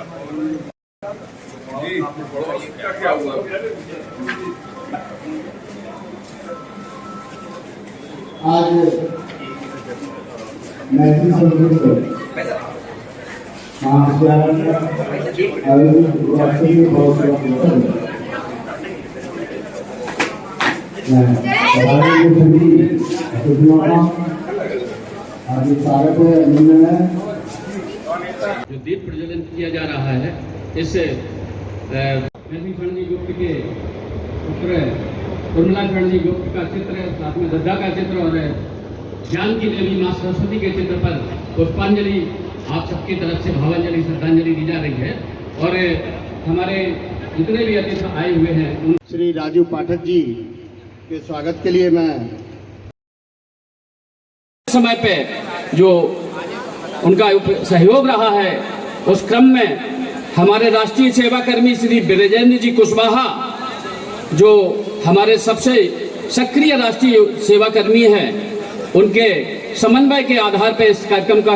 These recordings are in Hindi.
आज मैथिली संस्कृत जो दीप प्रज्वलन किया जा रहा है, इससे नरसिंह फणजी गुप्त के पुत्र उर्मिला फणजी गुप्त का चित्र, साथ में दद्दा का चित्र और ज्ञान की देवी माँ सरस्वती के चित्र पर पुष्पांजलि आप सबकी तरफ से भावांजलि श्रद्धांजलि दी जा रही है। और हमारे जितने भी अतिथि आए हुए हैं श्री राजू पाठक जी के स्वागत के लिए मैं समय पे जो उनका सहयोग रहा है, उस क्रम में हमारे राष्ट्रीय सेवाकर्मी श्री ब्रजेंद्र जी कुशवाहा, जो हमारे सबसे सक्रिय राष्ट्रीय सेवाकर्मी हैं, उनके समन्वय के आधार पर इस कार्यक्रम का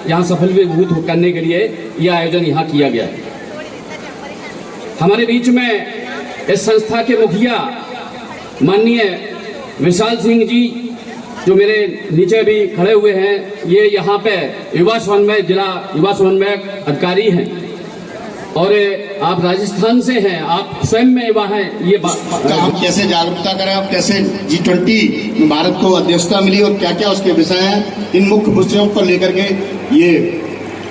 यहाँ सफलीभूत करने के लिए यह आयोजन यहाँ किया गया है। हमारे बीच में इस संस्था के मुखिया माननीय विशाल सिंह जी, जो मेरे नीचे भी खड़े हुए हैं, ये यहाँ पे युवा समन्वय, जिला युवा समन्वय अधिकारी हैं और आप राजस्थान से हैं, आप स्वयं में युवा हैं। ये हम कैसे जागरूकता करें, आप कैसे G20 में भारत को अध्यक्षता मिली और क्या क्या उसके विषय हैं, इन मुख्य विषयों को लेकर के ये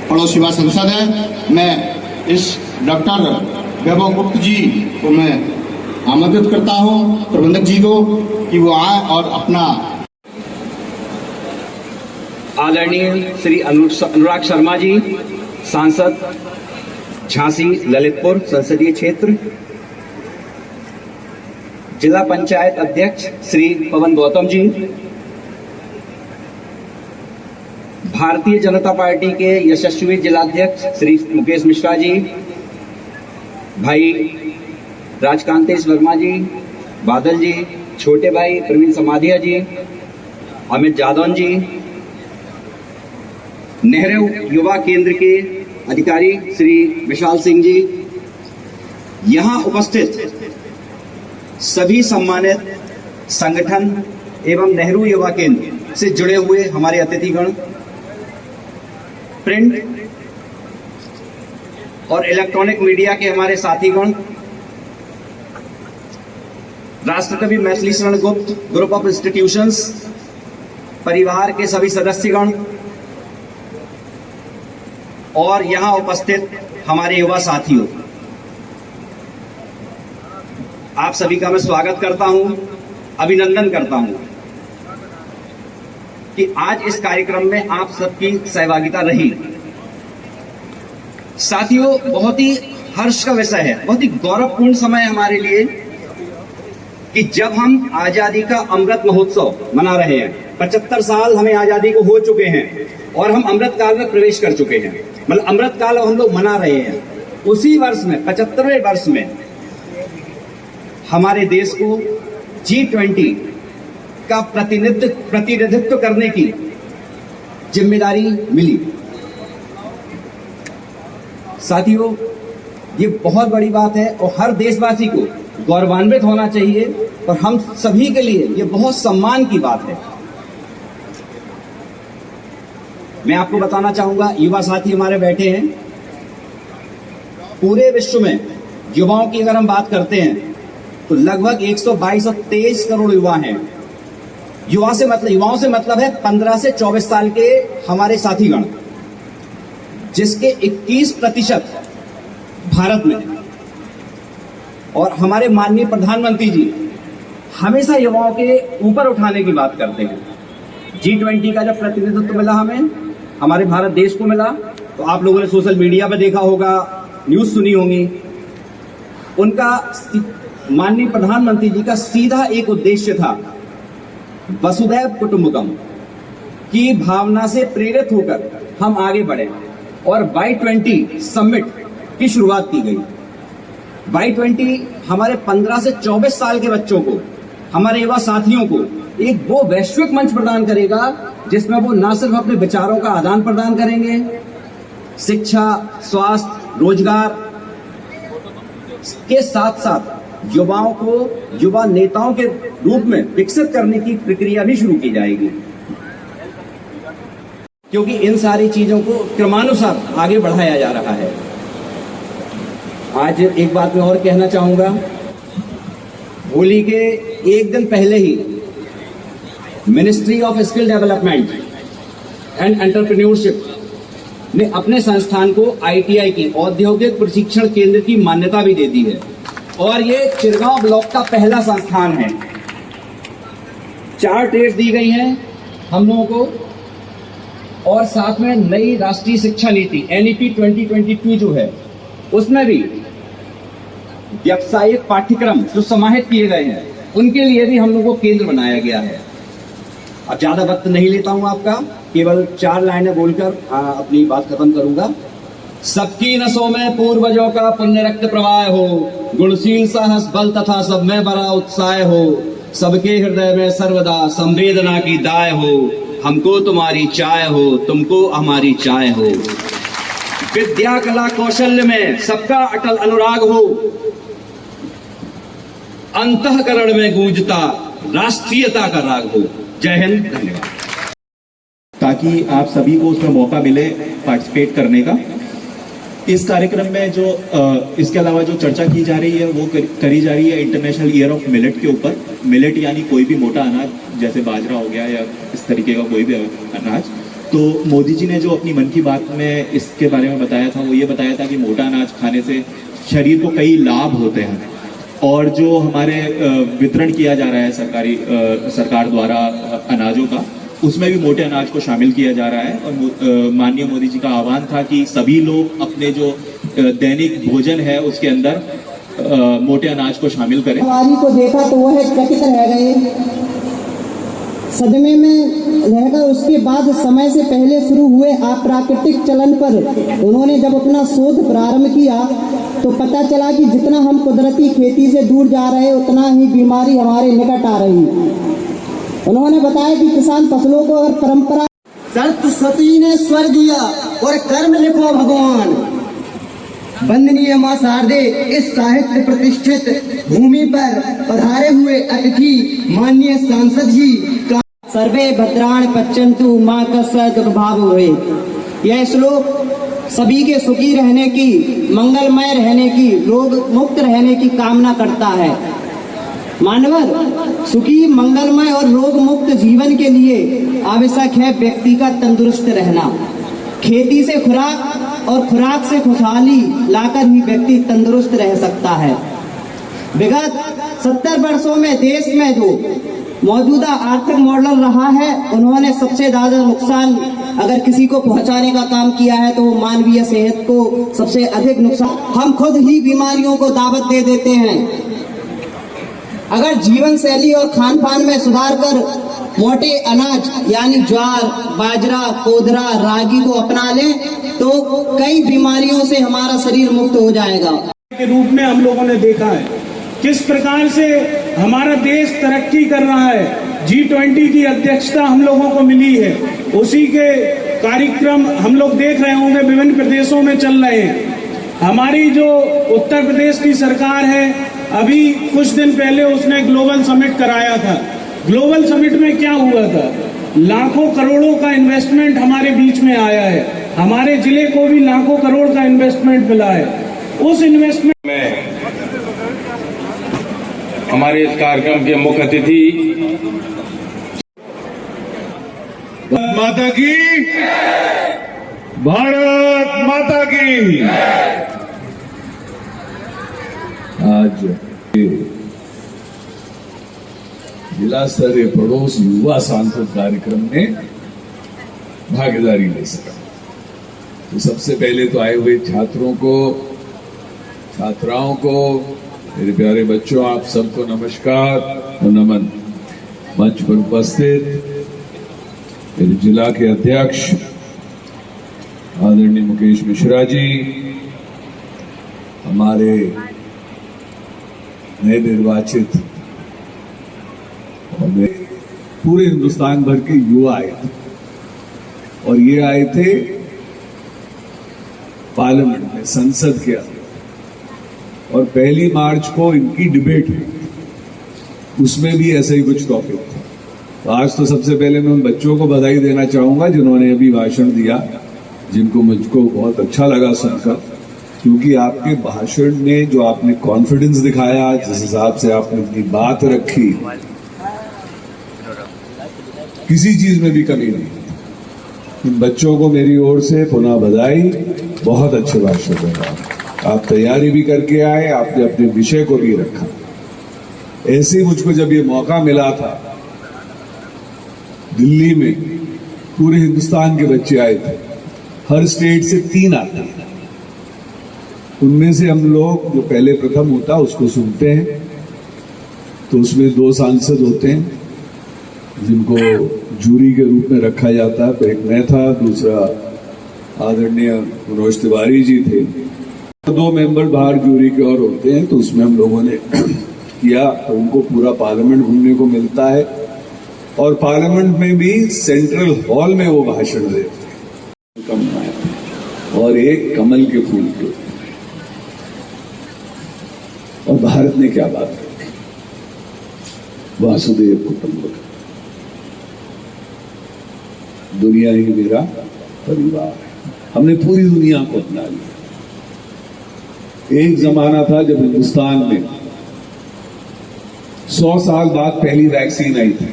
पड़ोसी युवा संसद है। मैं इस डॉक्टर वैभव गुप्त जी को मैं आमंत्रित करता हूँ, प्रबंधक जी को, कि वो आए और अपना आदरणीय श्री अनुराग शर्मा जी, सांसद झांसी ललितपुर संसदीय क्षेत्र, जिला पंचायत अध्यक्ष श्री पवन गौतम जी, भारतीय जनता पार्टी के यशस्वी जिलाध्यक्ष श्री मुकेश मिश्रा जी, भाई राजकांतेश वर्मा जी, बादल जी, छोटे भाई प्रवीण समाधिया जी, अमित यादव जी, नेहरू युवा केंद्र के अधिकारी श्री विशाल सिंह जी, यहाँ उपस्थित सभी सम्मानित संगठन एवं नेहरू युवा केंद्र से जुड़े हुए हमारे अतिथिगण, प्रिंट और इलेक्ट्रॉनिक मीडिया के हमारे साथीगण, राष्ट्रकवि Maithili Sharan Gupt group of institutions परिवार के सभी सदस्यगण और यहां उपस्थित हमारे युवा साथियों, आप सभी का मैं स्वागत करता हूं, अभिनंदन करता हूं कि आज इस कार्यक्रम में आप सबकी सहभागिता रही। साथियों, बहुत ही हर्ष का विषय है, बहुत ही गौरवपूर्ण समय हमारे लिए कि जब हम आजादी का अमृत महोत्सव मना रहे हैं। 75 साल हमें आजादी को हो चुके हैं और हम अमृत काल में प्रवेश कर चुके हैं, मतलब अमृत काल हम लोग मना रहे हैं। उसी वर्ष में 75वें वर्ष में हमारे देश को G20 का प्रतिनिधित्व करने की जिम्मेदारी मिली। साथियों, ये बहुत बड़ी बात है और हर देशवासी को गौरवान्वित होना चाहिए और हम सभी के लिए ये बहुत सम्मान की बात है। मैं आपको बताना चाहूंगा, युवा साथी हमारे बैठे हैं, पूरे विश्व में युवाओं की अगर हम बात करते हैं तो लगभग 122-123 करोड़ युवा हैं। युवाओं से मतलब है 15 से 24 साल के हमारे साथीगण, जिसके 21% भारत में। और हमारे माननीय प्रधानमंत्री जी हमेशा युवाओं के ऊपर उठाने की बात करते हैं। G20 का जब प्रतिनिधित्व मिला हमें, हमारे भारत देश को मिला, तो आप लोगों ने सोशल मीडिया पर देखा होगा, न्यूज सुनी होगी। उनका माननीय प्रधानमंत्री जी का सीधा एक उद्देश्य था, वसुधैव कुटुंबकम की भावना से प्रेरित होकर हम आगे बढ़े और Y20 समिट की शुरुआत की गई। Y20 हमारे 15 से 24 साल के बच्चों को, हमारे युवा साथियों को एक वो वैश्विक मंच प्रदान करेगा जिसमें वो न सिर्फ अपने विचारों का आदान प्रदान करेंगे, शिक्षा, स्वास्थ्य, रोजगार के साथ साथ युवाओं को युवा नेताओं के रूप में विकसित करने की प्रक्रिया भी शुरू की जाएगी, क्योंकि इन सारी चीजों को क्रमानुसार आगे बढ़ाया जा रहा है। आज एक बात मैं और कहना चाहूंगा, होली के एक दिन पहले ही ministry of skill development and entrepreneurship ने अपने संस्थान को ITI की औद्योगिक प्रशिक्षण केंद्र की मान्यता भी दे दी है और ये चिरगांव ब्लॉक का पहला संस्थान है। 4 ट्रेड्स दी गई हैं हम लोगों को और साथ में नई राष्ट्रीय शिक्षा नीति NEP 2022 जो है उसमें भी व्यावसायिक पाठ्यक्रम जो समाहित किए गए हैं उनके लिए भी हम लोगों को केंद्र बनाया गया है। अब ज्यादा वक्त नहीं लेता हूं आपका, केवल 4 लाइनें बोलकर अपनी बात खत्म करूंगा। सबकी नसों में पूर्वजों का पुण्य रक्त प्रवाह हो, गुणशील साहस बल तथा सब में बड़ा उत्साह हो, सबके हृदय में सर्वदा संवेदना की दाय हो, हमको तुम्हारी चाय हो, तुमको हमारी चाय हो। विद्या कला कौशल्य में सबका अटल अनुराग हो, अंतःकरण में गूंजता राष्ट्रीयता का राग हो। जय हिंद, धन्यवाद। ताकि आप सभी को उसमें मौका मिले पार्टिसिपेट करने का। इस कार्यक्रम में जो इसके अलावा जो चर्चा की जा रही है वो करी जा रही है इंटरनेशनल ईयर ऑफ मिलेट के ऊपर। मिलेट यानी कोई भी मोटा अनाज, जैसे बाजरा हो गया या इस तरीके का कोई भी अनाज। तो मोदी जी ने जो अपनी मन की बात में इसके बारे में बताया था, वो ये बताया था कि मोटा अनाज खाने से शरीर को कई लाभ होते हैं और जो हमारे वितरण किया जा रहा है सरकार द्वारा अनाजों का, उसमें भी मोटे अनाज को शामिल किया जा रहा है। और माननीय मोदी जी का आह्वान था कि सभी लोग अपने जो दैनिक भोजन है उसके अंदर मोटे अनाज को शामिल करें। महामारी को देखा तो वह चकित रह गए, सदमे में रहकर उसके बाद समय से पहले शुरू हुए अप्राकृतिक चलन पर उन्होंने जब अपना शोध प्रारंभ किया तो पता चला कि जितना हम कुदरती खेती से दूर जा रहे उतना ही बीमारी हमारे निकट आ रही। उन्होंने बताया कि किसान फसलों को अगर परंपरा सत सती ने स्वर दिया और कर्म लिखो भगवान। वंदनीय मां शारदे, इस साहित्य प्रतिष्ठित भूमि पर पधारे हुए अतिथि माननीय सांसद जी का सर्वे भद्राण पच्यन्तु मां कस्य दुर्भाव हुए। यह श्लोक सभी के सुखी रहने की, मंगलमय रहने की, रोग मुक्त रहने की कामना करता है। मानवर सुखी, मंगलमय और रोग मुक्त जीवन के लिए आवश्यक है व्यक्ति का तंदुरुस्त रहना। खेती से खुराक और खुराक से खुशहाली लाकर ही व्यक्ति तंदुरुस्त रह सकता है। विगत 70 वर्षों में देश में जो मौजूदा आर्थिक मॉडल रहा है, उन्होंने सबसे ज्यादा नुकसान अगर किसी को पहुंचाने का काम किया है तो वो मानवीय सेहत को सबसे अधिक नुकसान। हम खुद ही बीमारियों को दावत दे देते हैं। अगर जीवन शैली और खान पान में सुधार कर मोटे अनाज यानी ज्वार, बाजरा, कोदरा, रागी को अपना लें तो कई बीमारियों से हमारा शरीर मुक्त हो जाएगा। के रूप में हम लोगों ने देखा है किस प्रकार से हमारा देश तरक्की कर रहा है। G20 की अध्यक्षता हम लोगों को मिली है, उसी के कार्यक्रम हम लोग देख रहे होंगे विभिन्न प्रदेशों में चल रहे हैं। हमारी जो उत्तर प्रदेश की सरकार है, अभी कुछ दिन पहले उसने ग्लोबल समिट कराया था। ग्लोबल समिट में क्या हुआ था, लाखों करोड़ों का इन्वेस्टमेंट हमारे बीच में आया है। हमारे जिले को भी लाखों करोड़ का इन्वेस्टमेंट मिला है। उस इन्वेस्टमेंट में हमारे इस कार्यक्रम के मुख्य अतिथि माता की, भारत माता की। आज जिला स्तरीय पड़ोस युवा सांसद कार्यक्रम में भागीदारी ले सका। तो सबसे पहले तो आए हुए छात्रों को, छात्राओं को, मेरे प्यारे बच्चों, आप सबको नमस्कार और नमन। मंच पर उपस्थित मेरे जिला के अध्यक्ष आदरणीय मुकेश मिश्रा जी, हमारे नए निर्वाचित और पूरे हिंदुस्तान भर के युवा आए थे और ये आए थे पार्लियामेंट में, संसद के अंदर, और 1 मार्च को इनकी डिबेट हुई, उसमें भी ऐसा ही कुछ टॉपिक था। तो आज तो सबसे पहले मैं उन बच्चों को बधाई देना चाहूंगा जिन्होंने अभी भाषण दिया, जिनको मुझको बहुत अच्छा लगा सुनकर, क्योंकि आपके भाषण में जो आपने कॉन्फिडेंस दिखाया, जिस हिसाब से आपने अपनी बात रखी, किसी चीज में भी कमी नहीं। इन बच्चों को मेरी ओर से पुनः बधाई, बहुत अच्छे भाषण दे रहा है। आप तैयारी भी करके आए, आपने अपने विषय को भी रखा। ऐसे ही मुझको जब ये मौका मिला था, दिल्ली में पूरे हिंदुस्तान के बच्चे आए थे, हर स्टेट से 3 आते हैं, उनमें से हम लोग जो पहले प्रथम होता उसको सुनते हैं। तो उसमें 2 सांसद होते हैं जिनको जूरी के रूप में रखा जाता है, एक मैं था, दूसरा आदरणीय मनोज तिवारी जी थे। 2 मेंबर बाहर जूरी के और होते हैं। तो उसमें हम लोगों ने किया, तो उनको पूरा पार्लियामेंट घूमने को मिलता है, और पार्लियामेंट में भी सेंट्रल हॉल में वो भाषण देते हैं, और एक कमल के फूल के ऊपर। और भारत ने क्या बात की, वासुदेव कुटुंबकम, दुनिया ही मेरा परिवार है। हमने पूरी दुनिया को अपना लिया। एक जमाना था जब हिंदुस्तान में 100 साल बाद पहली वैक्सीन आई थी।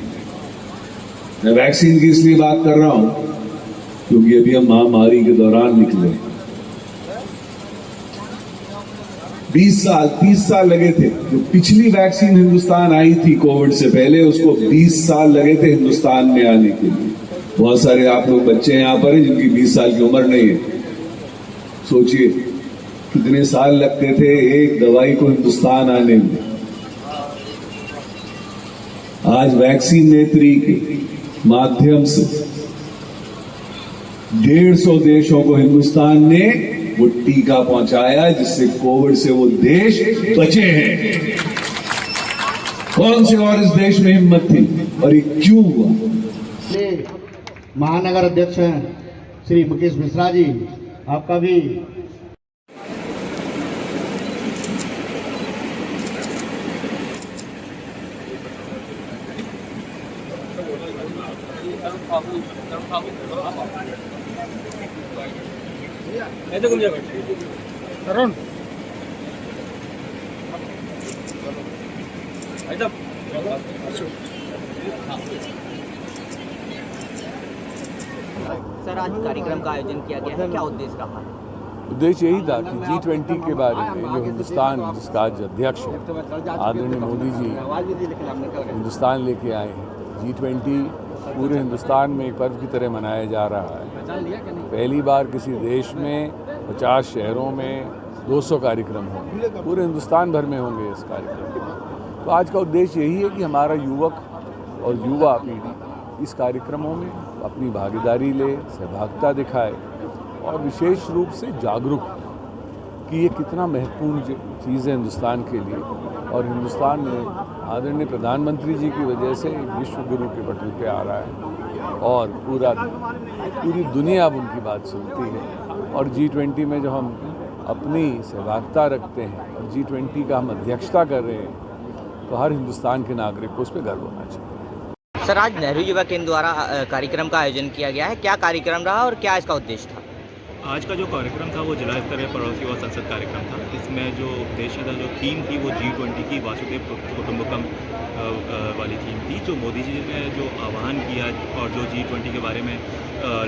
मैं वैक्सीन की इसलिए बात कर रहा हूं क्योंकि अभी हम महामारी के दौरान निकले। 20 साल 30 साल लगे थे। जो पिछली वैक्सीन हिंदुस्तान आई थी कोविड से पहले, उसको 20 साल लगे थे हिंदुस्तान में आने के लिए। बहुत सारे आप लोग बच्चे यहां पर हैं जिनकी 20 साल की उम्र नहीं है। सोचिए कितने साल लगते थे एक दवाई को हिंदुस्तान आने में। आज वैक्सीन नेत्री के माध्यम से 150 देशों को हिंदुस्तान ने वो टीका पहुंचाया, जिससे कोविड से वो देश बचे हैं। कौन से और इस देश में हिम्मत थी, और ये क्यों हुआ? महानगर अध्यक्ष हैं श्री मुकेश मिश्रा जी, आपका भी तरुण सर, आज कार्यक्रम का आयोजन किया गया है, क्या उद्देश्य रहा है? उद्देश्य यही था कि G20 के बारे में, जो हिंदुस्तान जिसका आज अध्यक्ष है आदरणीय मोदी जी हिंदुस्तान लेके आए हैं। G20 पूरे हिंदुस्तान में एक पर्व की तरह मनाया जा रहा है। पहली बार किसी देश में 50 शहरों में 200 कार्यक्रम होंगे, पूरे हिंदुस्तान भर में होंगे इस कार्यक्रम। तो आज का उद्देश्य यही है कि हमारा युवक और युवा पीढ़ी इस कार्यक्रमों में अपनी भागीदारी ले, सहभागिता दिखाए, और विशेष रूप से जागरूक कि ये कितना महत्वपूर्ण चीज़ है हिंदुस्तान के लिए। और हिंदुस्तान में आदरणीय प्रधानमंत्री जी की वजह से एक विश्व गुरु के पटल पे आ रहा है, और पूरी दुनिया अब उनकी बात सुनती है। और G20 में जो हम अपनी सहभागिता रखते हैं और G20 का हम अध्यक्षता कर रहे हैं, तो हर हिंदुस्तान के नागरिक को उस पर गर्व होना चाहिए। सर, आज नेहरू युवा केंद्र द्वारा कार्यक्रम का आयोजन किया गया है, क्या कार्यक्रम रहा और क्या इसका उद्देश्य था? आज का जो कार्यक्रम था वो जिला स्तरीय पड़ोसी व संसद कार्यक्रम था। इसमें जो उद्देश्य था, जो थीम थी, वो G20 की वासुदेव कुटुंबकम वाली थीम थी। जो मोदी जी ने जो आह्वान किया और जो G20 के बारे में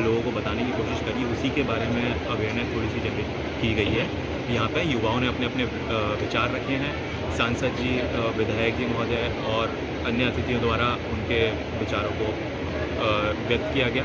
लोगों को बताने की कोशिश करी, उसी के बारे में अवेयरनेस थोड़ी सी जनरेट की गई है। यहाँ पे युवाओं ने अपने अपने विचार रखे हैं। सांसद जी, विधायक जी महोदय और अन्य अतिथियों द्वारा उनके विचारों को व्यक्त किया गया।